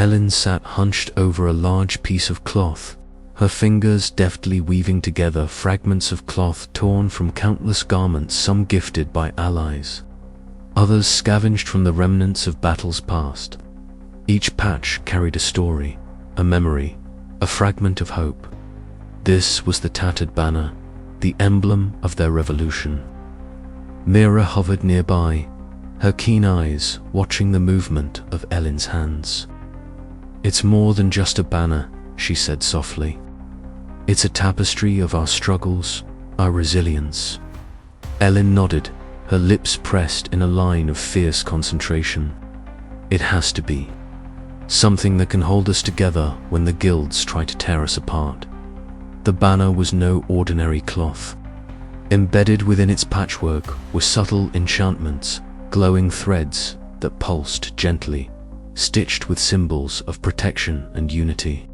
Elin sat hunched over a large piece of cloth, her fingers deftly weaving together fragments of cloth torn from countless garments, some gifted by allies, others scavenged from the remnants of battles past. Each patch carried a story, a memory, a fragment of hope. This was the tattered banner, the emblem of their revolution. Mira hovered nearby, her keen eyes watching the movement of Elin's hands. "It's more than just a banner," she said softly. "It's a tapestry of our struggles, our resilience." Elin nodded, her lips pressed in a line of fierce concentration. "It has to be. Something that can hold us together when the guilds try to tear us apart." The banner was no ordinary cloth. Embedded within its patchwork were subtle enchantments, glowing threads that pulsed gently, stitched with symbols of protection and unity.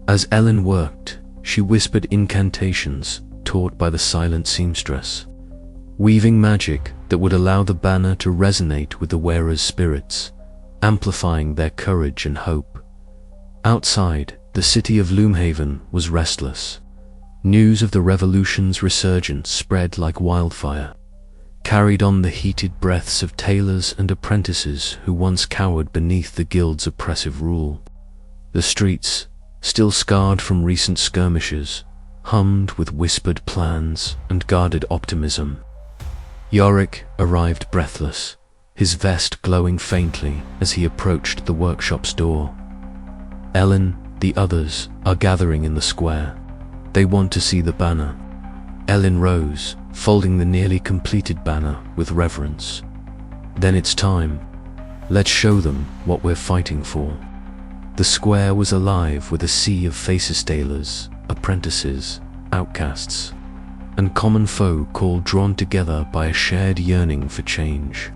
As Elin worked, she whispered incantations taught by the silent seamstress, weaving magic that would allow the banner to resonate with the wearer's spirits, amplifying their courage and hope. Outside, the city of Loomhaven was restless. News of the revolution's resurgence spread like wildfire, carried on the heated breaths of tailors and apprentices who once cowered beneath the guild's oppressive rule. The streets, still scarred from recent skirmishes, hummed with whispered plans and guarded optimism. Yorick arrived breathless, his vest glowing faintly as he approached the workshop's door. Elin, the others, are gathering in the square. They want to see the banner. Elin rose, folding the nearly completed banner with reverence. "Then it's time. Let's show them what we're fighting for." The square was alive with a sea of faces, tailors, apprentices, outcasts, and common folk all drawn together by a shared yearning for change.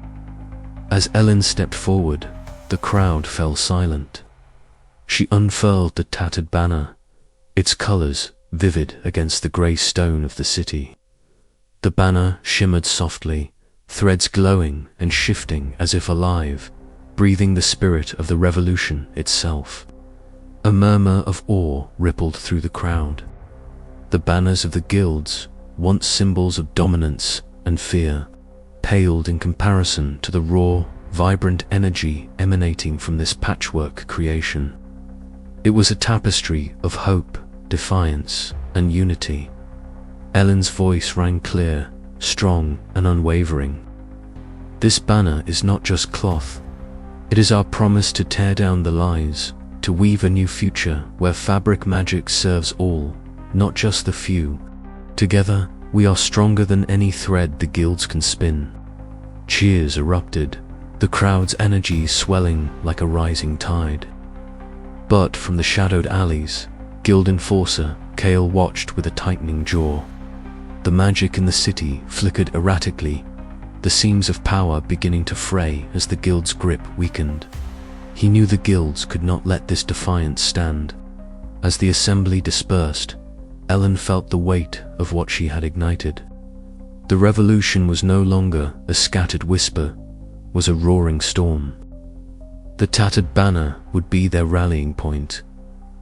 As Elin stepped forward, the crowd fell silent. She unfurled the tattered banner, its colors vivid against the grey stone of the city. The banner shimmered softly, threads glowing and shifting as if alive, breathing the spirit of the revolution itself. A murmur of awe rippled through the crowd. The banners of the guilds, once symbols of dominance and fear, paled in comparison to the raw, vibrant energy emanating from this patchwork creation. It was a tapestry of hope, defiance, and unity. Elin's voice rang clear, strong, and unwavering. "This banner is not just cloth. It is our promise to tear down the lies, to weave a new future where fabric magic serves all, not just the few. Together, we are stronger than any thread the guilds can spin." Cheers erupted, the crowd's energy swelling like a rising tide. But from the shadowed alleys, Guild Enforcer Kale watched with a tightening jaw. The magic in the city flickered erratically, the seams of power beginning to fray as the guild's grip weakened. He knew the guilds could not let this defiance stand. As the assembly dispersed, Elin felt the weight of what she had ignited. The revolution was no longer a scattered whisper, was a roaring storm. The tattered banner would be their rallying point,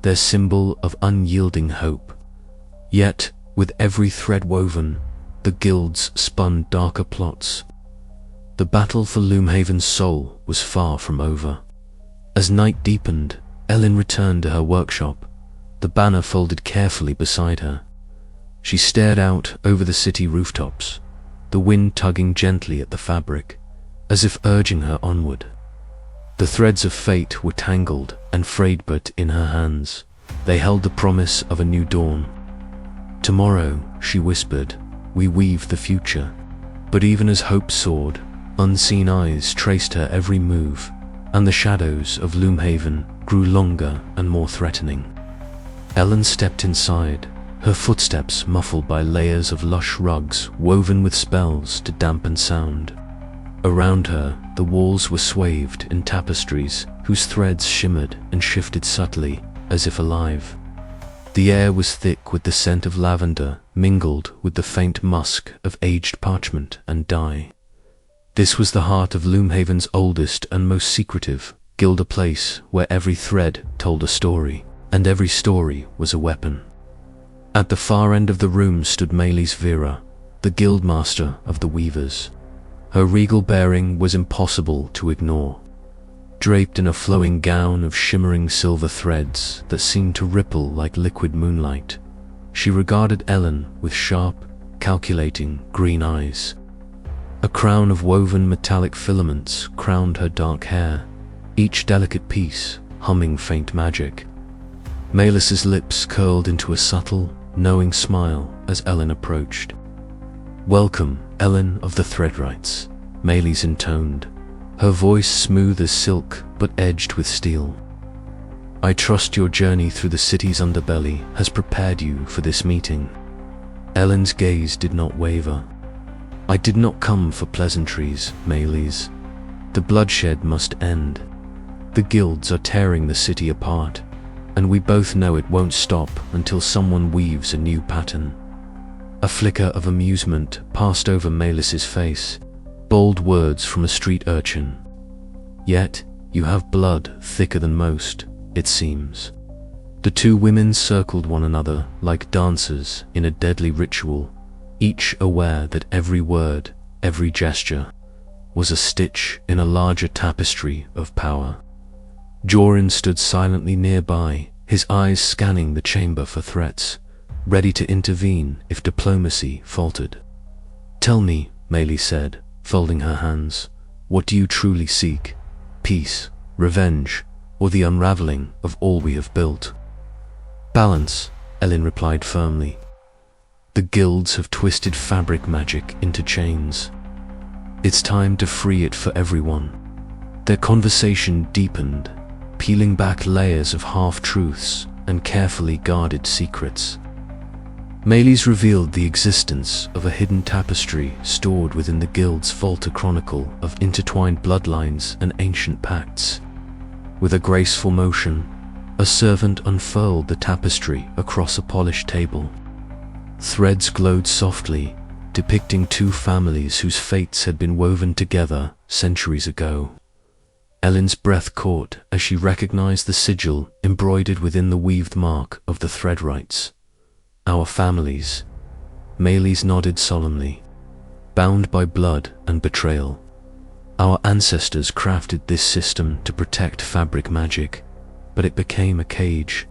their symbol of unyielding hope. Yet, with every thread woven, the guilds spun darker plots. The battle for Loomhaven's soul was far from over. As night deepened, Elin returned to her workshop, the banner folded carefully beside her. She stared out over the city rooftops, the wind tugging gently at the fabric, as if urging her onward. The threads of fate were tangled and frayed, but in her hands, they held the promise of a new dawn. "Tomorrow," she whispered, "we weave the future." But even as hope soared, unseen eyes traced her every move, and the shadows of Loomhaven grew longer and more threatening. Elin stepped inside, her footsteps muffled by layers of lush rugs woven with spells to dampen sound. Around her, the walls were swathed in tapestries whose threads shimmered and shifted subtly, as if alive. The air was thick with the scent of lavender, mingled with the faint musk of aged parchment and dye. This was the heart of Loomhaven's oldest and most secretive Guild a place where every thread told a story, and every story was a weapon. At the far end of the room stood Melis Vera, the guildmaster of the Weavers. Her regal bearing was impossible to ignore. Draped in a flowing gown of shimmering silver threads that seemed to ripple like liquid moonlight, she regarded Elin with sharp, calculating green eyes. A crown of woven metallic filaments crowned her dark hair, each delicate piece humming faint magic. Melis's lips curled into a subtle, knowing smile as Elin approached. "Welcome, Elin of the Threadwrights," Melis intoned, her voice smooth as silk but edged with steel. "I trust your journey through the city's underbelly has prepared you for this meeting." Elin's gaze did not waver. "I did not come for pleasantries, Melis. The bloodshed must end. The guilds are tearing the city apart, and we both know it won't stop until someone weaves a new pattern." A flicker of amusement passed over Melis's face, bold words from a street urchin. "Yet, you have blood thicker than most, it seems." The two women circled one another like dancers in a deadly ritual, each aware that every word, every gesture, was a stitch in a larger tapestry of power. Jorin stood silently nearby, his eyes scanning the chamber for threats, ready to intervene if diplomacy faltered. "Tell me," Melis said, folding her hands, "what do you truly seek? Peace, revenge, or the unraveling of all we have built?" "Balance," Elin replied firmly. "The guilds have twisted fabric magic into chains. It's time to free it for everyone." Their conversation deepened, peeling back layers of half-truths and carefully guarded secrets. Melis revealed the existence of a hidden tapestry stored within the guild's vault, a chronicle of intertwined bloodlines and ancient pacts. With a graceful motion, a servant unfurled the tapestry across a polished table. Threads glowed softly, depicting two families whose fates had been woven together centuries ago. Elin's breath caught as she recognized the sigil embroidered within the weaved mark of the Threadwrights. "Our families," Melis nodded solemnly, "bound by blood and betrayal. Our ancestors crafted this system to protect fabric magic, but it became a cage.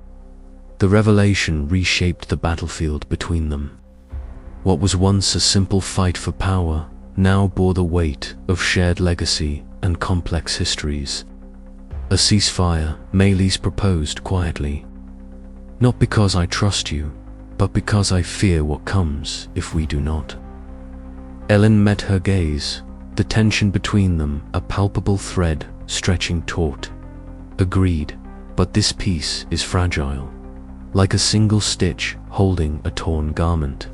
The revelation reshaped the battlefield between them. What was once a simple fight for power now bore the weight of shared legacy and complex histories. A ceasefire, Melis proposed quietly. "Not because I trust you, but because I fear what comes if we do not." Elin met her gaze, the tension between them a palpable thread stretching taut. "Agreed, but this piece is fragile, like a single stitch holding a torn garment."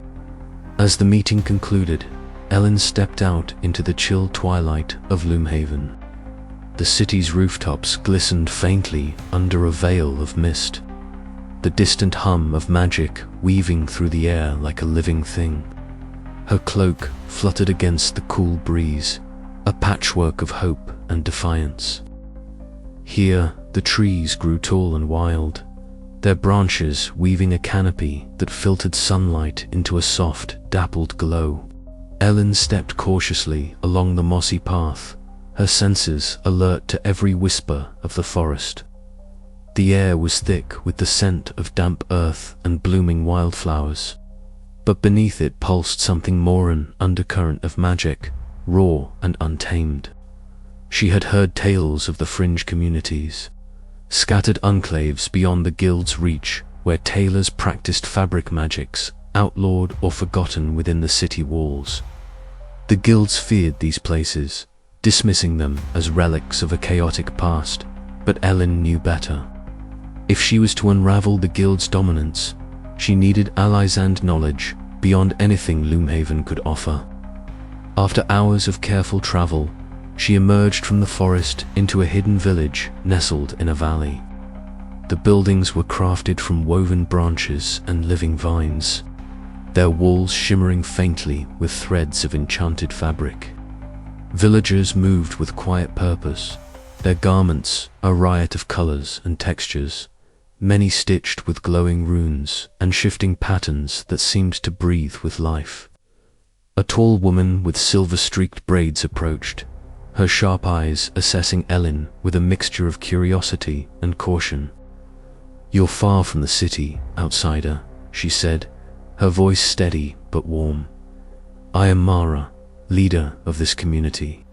As the meeting concluded, Elin stepped out into the chill twilight of Loomhaven. The city's rooftops glistened faintly under a veil of mist, the distant hum of magic weaving through the air like a living thing. Her cloak fluttered against the cool breeze, a patchwork of hope and defiance. Here, the trees grew tall and wild, their branches weaving a canopy that filtered sunlight into a soft, dappled glow. Elin stepped cautiously along the mossy path, her senses alert to every whisper of the forest. The air was thick with the scent of damp earth and blooming wildflowers, but beneath it pulsed something more, an undercurrent of magic, raw and untamed. She had heard tales of the fringe communities, scattered enclaves beyond the guild's reach, where tailors practiced fabric magics, outlawed or forgotten within the city walls. The guilds feared these places, dismissing them as relics of a chaotic past, but Elin knew better. If she was to unravel the guild's dominance, she needed allies and knowledge beyond anything Loomhaven could offer. After hours of careful travel, she emerged from the forest into a hidden village nestled in a valley. The buildings were crafted from woven branches and living vines, their walls shimmering faintly with threads of enchanted fabric. Villagers moved with quiet purpose, Their garments, a riot of colors and textures, many stitched with glowing runes and shifting patterns that seemed to breathe with life. A tall woman with silver-streaked braids approached, her sharp eyes assessing Elin with a mixture of curiosity and caution. "You're far from the city, outsider," she said, her voice steady but warm. "I am Mara, leader of this community.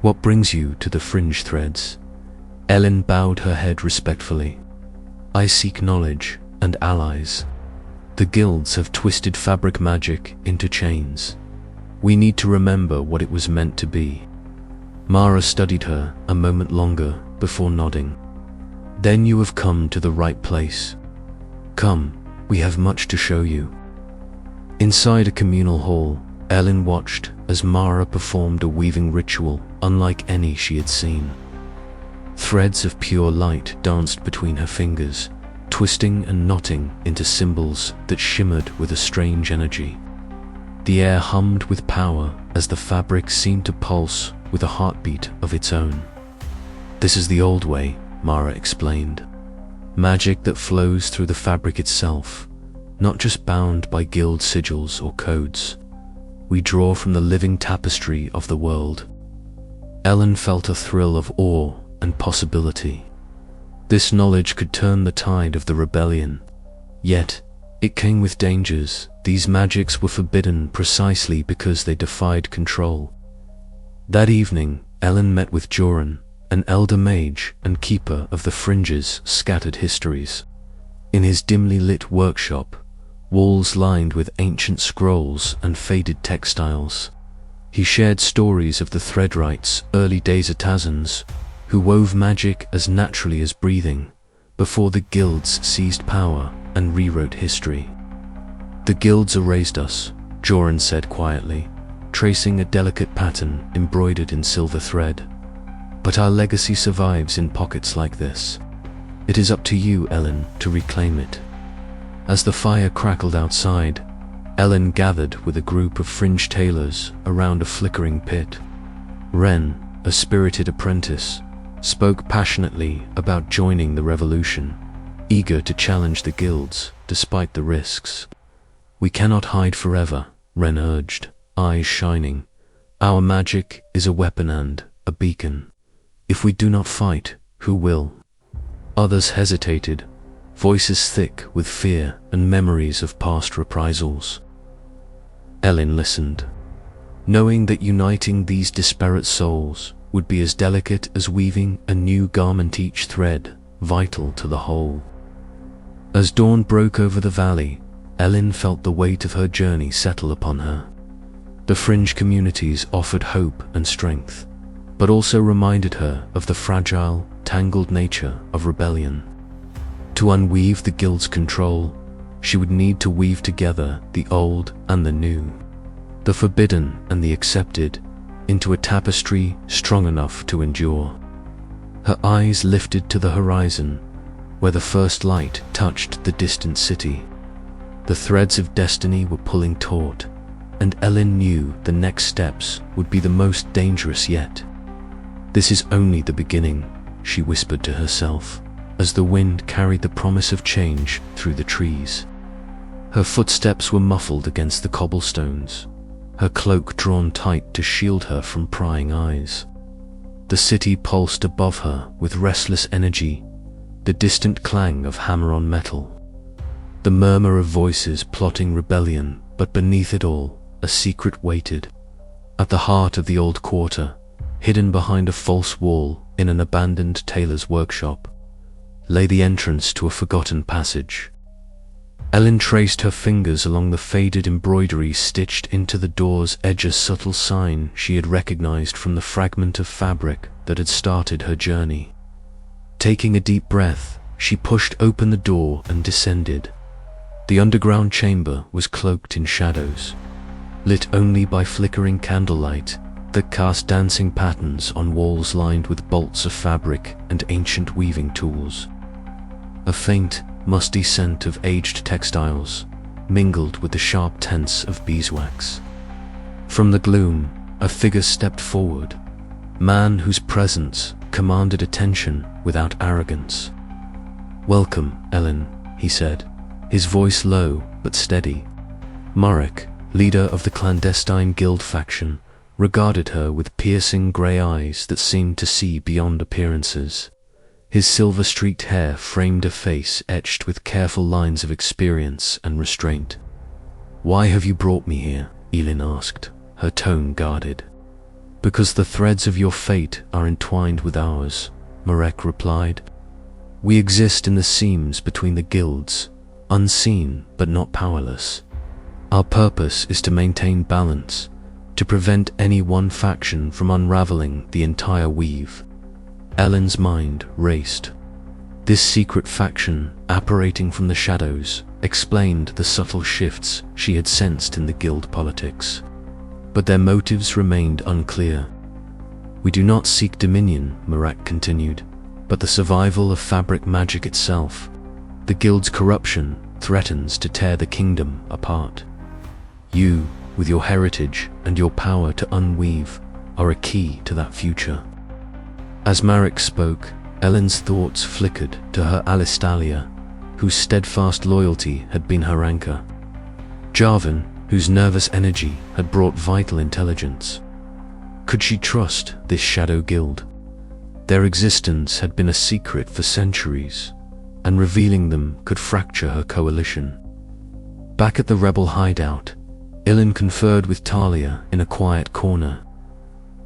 What brings you to the fringe threads?" Elin bowed her head respectfully. "I seek knowledge and allies. The guilds have twisted fabric magic into chains. We need to remember what it was meant to be." Mara studied her a moment longer before nodding. "Then you have come to the right place. Come, we have much to show you." Inside a communal hall, Elin watched as Mara performed a weaving ritual unlike any she had seen. Threads of pure light danced between her fingers, twisting and knotting into symbols that shimmered with a strange energy. The air hummed with power as the fabric seemed to pulse with a heartbeat of its own. "This is the old way," Mara explained. "Magic that flows through the fabric itself, not just bound by guild sigils or codes. We draw from the living tapestry of the world." Elin felt a thrill of awe and possibility. This knowledge could turn the tide of the rebellion. Yet, it came with dangers. These magics were forbidden precisely because they defied control. That evening, Elin met with Joran, an elder mage and keeper of the Fringe's scattered histories. In his dimly lit workshop, walls lined with ancient scrolls and faded textiles, he shared stories of the Threadwrights' early days artisans, who wove magic as naturally as breathing, before the guilds seized power and rewrote history. "The guilds erased us," Joran said quietly, tracing a delicate pattern embroidered in silver thread. "But our legacy survives in pockets like this. It is up to you, Elin, to reclaim it." As the fire crackled outside, Elin gathered with a group of fringe tailors around a flickering pit. Ren, a spirited apprentice, spoke passionately about joining the revolution, eager to challenge the guilds despite the risks. "We cannot hide forever," Ren urged, eyes shining. "Our magic is a weapon and a beacon. If we do not fight, who will?" Others hesitated, voices thick with fear and memories of past reprisals. Elin listened, knowing that uniting these disparate souls would be as delicate as weaving a new garment, each thread vital to the whole. As dawn broke over the valley, Elin felt the weight of her journey settle upon her. The fringe communities offered hope and strength, but also reminded her of the fragile, tangled nature of rebellion. To unweave the guild's control, she would need to weave together the old and the new, the forbidden and the accepted, into a tapestry strong enough to endure. Her eyes lifted to the horizon, where the first light touched the distant city. The threads of destiny were pulling taut, and Elin knew the next steps would be the most dangerous yet. "This is only the beginning," she whispered to herself, as the wind carried the promise of change through the trees. Her footsteps were muffled against the cobblestones, her cloak drawn tight to shield her from prying eyes. The city pulsed above her with restless energy, the distant clang of hammer on metal, the murmur of voices plotting rebellion, but beneath it all, a secret waited. At the heart of the old quarter, hidden behind a false wall in an abandoned tailor's workshop, lay the entrance to a forgotten passage. Elin traced her fingers along the faded embroidery stitched into the door's edge, a subtle sign she had recognized from the fragment of fabric that had started her journey. Taking a deep breath, she pushed open the door and descended. The underground chamber was cloaked in shadows, lit only by flickering candlelight that cast dancing patterns on walls lined with bolts of fabric and ancient weaving tools. A faint, musty scent of aged textiles mingled with the sharp tints of beeswax. From the gloom, a figure stepped forward, man whose presence commanded attention without arrogance. "Welcome, Elin," he said, his voice low but steady. Marek, leader of the clandestine guild faction, regarded her with piercing grey eyes that seemed to see beyond appearances. His silver-streaked hair framed a face etched with careful lines of experience and restraint. "Why have you brought me here?" Elin asked, her tone guarded. "Because the threads of your fate are entwined with ours," Marek replied. "We exist in the seams between the guilds, unseen but not powerless. Our purpose is to maintain balance, to prevent any one faction from unraveling the entire weave." Elin's mind raced. This secret faction, apparating from the shadows, explained the subtle shifts she had sensed in the guild politics. But their motives remained unclear. "We do not seek dominion," Marek continued, "but the survival of fabric magic itself. The guild's corruption threatens to tear the kingdom apart. You, with your heritage and your power to unweave, are a key to that future." As Marek spoke, Elin's thoughts flickered to her Alistalia, whose steadfast loyalty had been her anchor. Jarvan, whose nervous energy had brought vital intelligence. Could she trust this shadow guild? Their existence had been a secret for centuries, and revealing them could fracture her coalition. Back at the rebel hideout, Elin conferred with Talia in a quiet corner.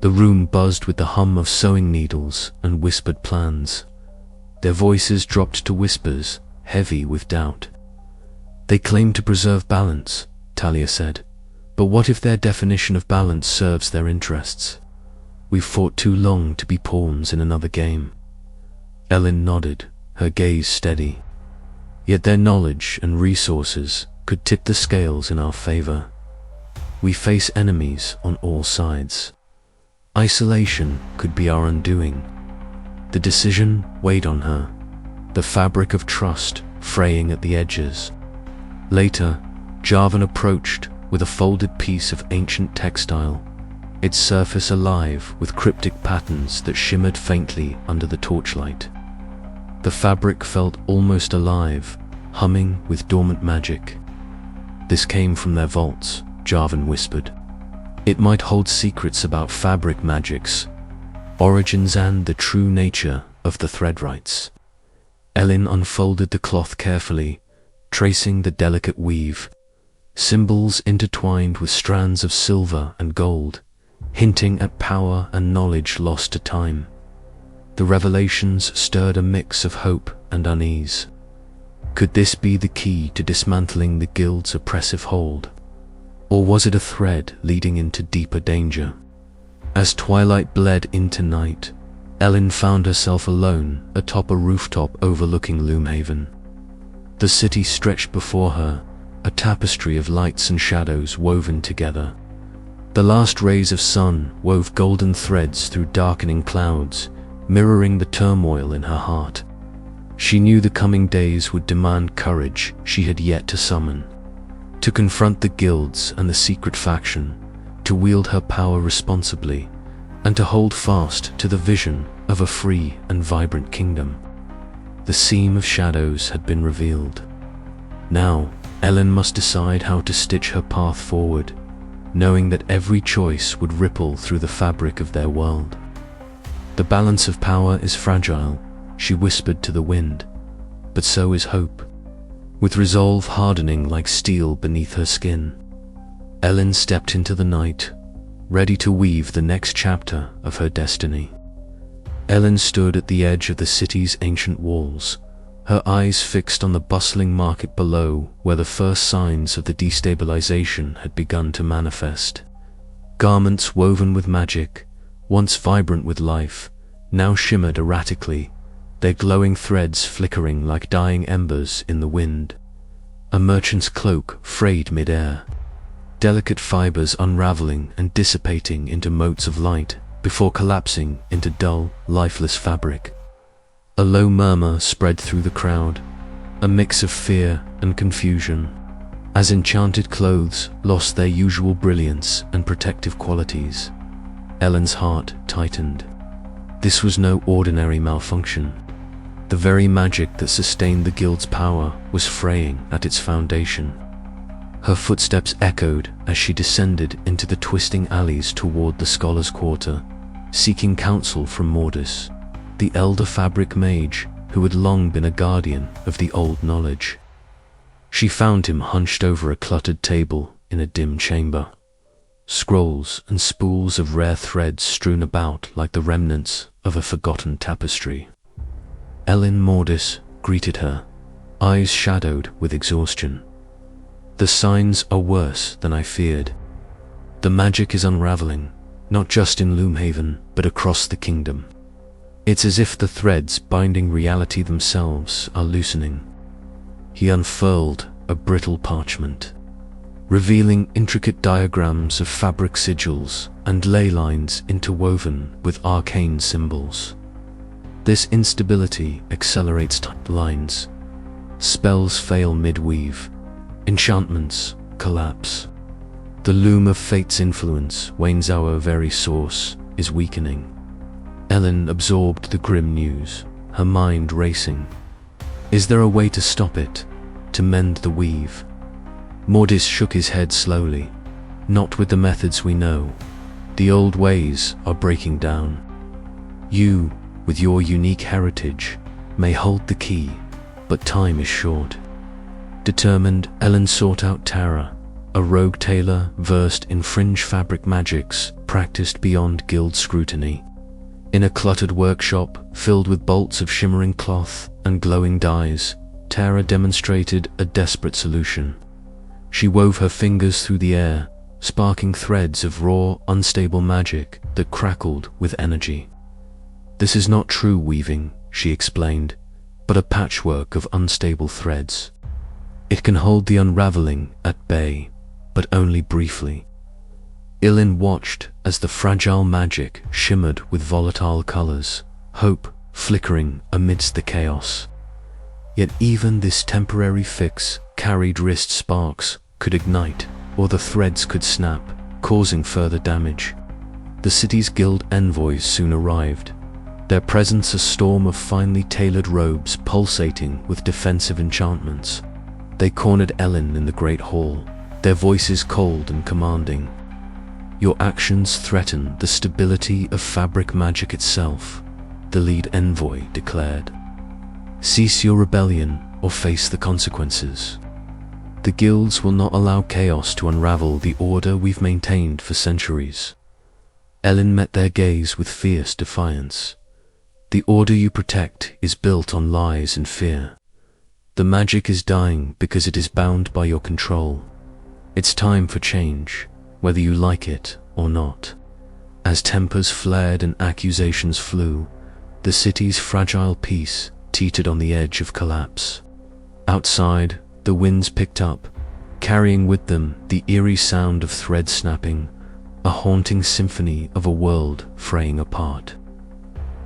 The room buzzed with the hum of sewing needles and whispered plans. Their voices dropped to whispers, heavy with doubt. "They claim to preserve balance," Talia said. "But what if their definition of balance serves their interests? We've fought too long to be pawns in another game." Elin nodded, her gaze steady. "Yet their knowledge and resources could tip the scales in our favor. We face enemies on all sides. Isolation could be our undoing." The decision weighed on her, the fabric of trust fraying at the edges. Later, Jarvan approached with a folded piece of ancient textile, its surface alive with cryptic patterns that shimmered faintly under the torchlight. The fabric felt almost alive, humming with dormant magic. "This came from their vaults," Jarvan whispered. "It might hold secrets about fabric magics, origins and the true nature of the Threadwrights." Elin unfolded the cloth carefully, tracing the delicate weave, symbols intertwined with strands of silver and gold, hinting at power and knowledge lost to time. The revelations stirred a mix of hope and unease. Could this be the key to dismantling the guild's oppressive hold? Or was it a thread leading into deeper danger? As twilight bled into night, Elin found herself alone atop a rooftop overlooking Loomhaven. The city stretched before her, a tapestry of lights and shadows woven together. The last rays of sun wove golden threads through darkening clouds, mirroring the turmoil in her heart. She knew the coming days would demand courage she had yet to summon. To confront the guilds and the secret faction, to wield her power responsibly, and to hold fast to the vision of a free and vibrant kingdom. The seam of shadows had been revealed. Now, Elin must decide how to stitch her path forward, knowing that every choice would ripple through the fabric of their world. "The balance of power is fragile," she whispered to the wind, "but so is hope." With resolve hardening like steel beneath her skin, Elin stepped into the night, ready to weave the next chapter of her destiny. Elin stood at the edge of the city's ancient walls, her eyes fixed on the bustling market below where the first signs of the destabilization had begun to manifest. Garments woven with magic, once vibrant with life, now shimmered erratically, their glowing threads flickering like dying embers in the wind. A merchant's cloak frayed mid-air, delicate fibers unraveling and dissipating into motes of light before collapsing into dull, lifeless fabric. A low murmur spread through the crowd, a mix of fear and confusion, as enchanted clothes lost their usual brilliance and protective qualities. Elin's heart tightened. This was no ordinary malfunction. The very magic that sustained the guild's power was fraying at its foundation. Her footsteps echoed as she descended into the twisting alleys toward the Scholar's Quarter, seeking counsel from Mordis, the elder fabric mage who had long been a guardian of the old knowledge. She found him hunched over a cluttered table in a dim chamber, scrolls and spools of rare threads strewn about like the remnants of a forgotten tapestry. Elin Mordis greeted her, eyes shadowed with exhaustion. "The signs are worse than I feared. The magic is unraveling, not just in Loomhaven, but across the kingdom. It's as if the threads binding reality themselves are loosening." He unfurled a brittle parchment, revealing intricate diagrams of fabric sigils and ley lines interwoven with arcane symbols. This instability accelerates lines. Spells fail mid-weave. Enchantments collapse. The loom of fate's influence, wanes our very source, is weakening. Elin absorbed the grim news, her mind racing. Is there a way to stop it, to mend the weave? Mordis shook his head slowly. Not with the methods we know. The old ways are breaking down. You, with your unique heritage, may hold the key, but time is short. Determined, Elin sought out Tara, a rogue tailor versed in fringe fabric magics practiced beyond guild scrutiny. In a cluttered workshop filled with bolts of shimmering cloth and glowing dyes, Tara demonstrated a desperate solution. She wove her fingers through the air, sparking threads of raw, unstable magic that crackled with energy. "This is not true weaving," she explained, "but a patchwork of unstable threads. It can hold the unraveling at bay, but only briefly." Elin watched as the fragile magic shimmered with volatile colors, hope flickering amidst the chaos. Yet even this temporary fix carried wrist sparks could ignite, or the threads could snap, causing further damage. The city's guild envoys soon arrived, their presence a storm of finely tailored robes pulsating with defensive enchantments. They cornered Elin in the great hall, their voices cold and commanding. "Your actions threaten the stability of fabric magic itself," the lead envoy declared. "Cease your rebellion or face the consequences. The guilds will not allow chaos to unravel the order we've maintained for centuries." Elin met their gaze with fierce defiance. "The order you protect is built on lies and fear. The magic is dying because it is bound by your control. It's time for change, whether you like it or not." As tempers flared and accusations flew, the city's fragile peace teetered on the edge of collapse. Outside, the winds picked up, carrying with them the eerie sound of thread snapping, a haunting symphony of a world fraying apart.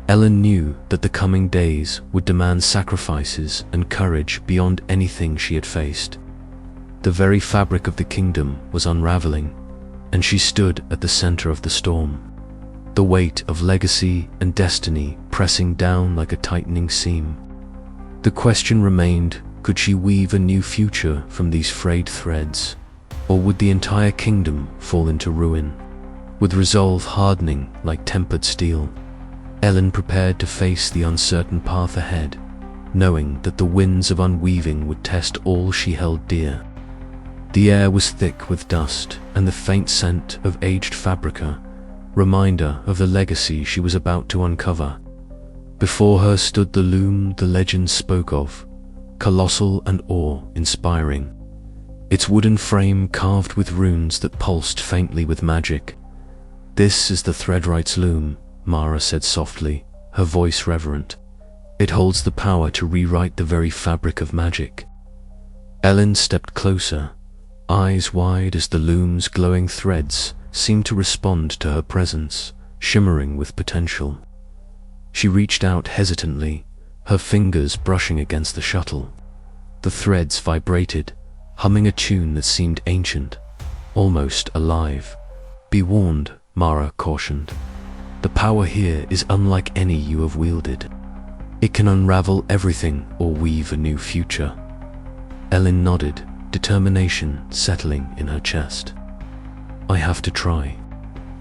Elin knew that the coming days would demand sacrifices and courage beyond anything she had faced. The very fabric of the kingdom was unraveling, and she stood at the center of the storm, the weight of legacy and destiny pressing down like a tightening seam. The question remained, could she weave a new future from these frayed threads, or would the entire kingdom fall into ruin? With resolve hardening like tempered steel, Elin prepared to face the uncertain path ahead, knowing that the winds of unweaving would test all she held dear. The air was thick with dust and the faint scent of aged fabrica, reminder of the legacy she was about to uncover. Before her stood the loom the legends spoke of, colossal and awe-inspiring, its wooden frame carved with runes that pulsed faintly with magic. "This is the Threadwright's loom," Mara said softly, her voice reverent. "It holds the power to rewrite the very fabric of magic." Elin stepped closer, eyes wide as the loom's glowing threads seemed to respond to her presence, shimmering with potential. She reached out hesitantly, her fingers brushing against the shuttle. The threads vibrated, humming a tune that seemed ancient, almost alive. "Be warned," Mara cautioned. The power here is unlike any you have wielded. It can unravel everything or weave a new future. Elin nodded, determination settling in her chest. I have to try.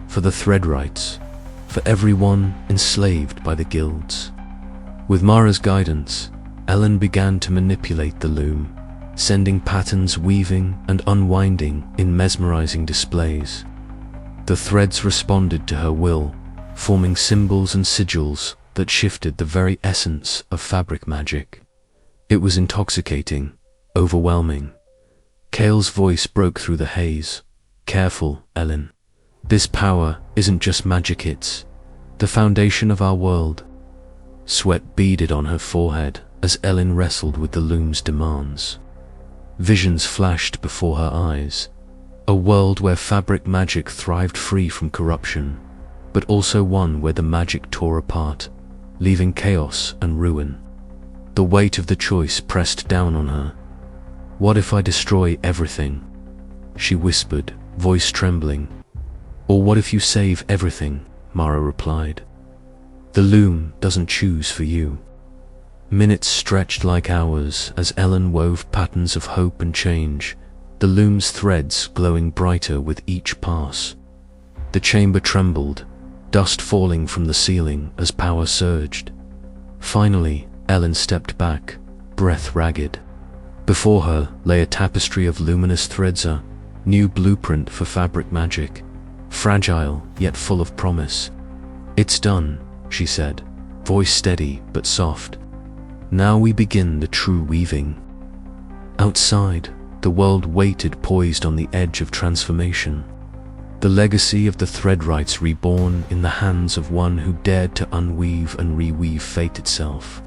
For the Threadwrights, for everyone enslaved by the guilds. With Mara's guidance, Elin began to manipulate the loom, sending patterns weaving and unwinding in mesmerizing displays. The threads responded to her will, forming symbols and sigils that shifted the very essence of fabric magic. It was intoxicating, overwhelming. Kale's voice broke through the haze. Careful, Elin. This power isn't just magic, it's the foundation of our world. Sweat beaded on her forehead as Elin wrestled with the loom's demands. Visions flashed before her eyes, a world where fabric magic thrived free from corruption, but also one where the magic tore apart, leaving chaos and ruin. The weight of the choice pressed down on her. What if I destroy everything? She whispered, voice trembling. Or what if you save everything? Mara replied. The loom doesn't choose for you. Minutes stretched like hours as Elin wove patterns of hope and change, the loom's threads glowing brighter with each pass. The chamber trembled, dust falling from the ceiling as power surged. Finally, Elin stepped back, breath ragged. Before her lay a tapestry of luminous threads, a new blueprint for fabric magic, fragile yet full of promise. It's done, she said, voice steady but soft. Now we begin the true weaving. Outside, the world waited, poised on the edge of transformation. The legacy of the Threadwrights reborn in the hands of one who dared to unweave and reweave fate itself.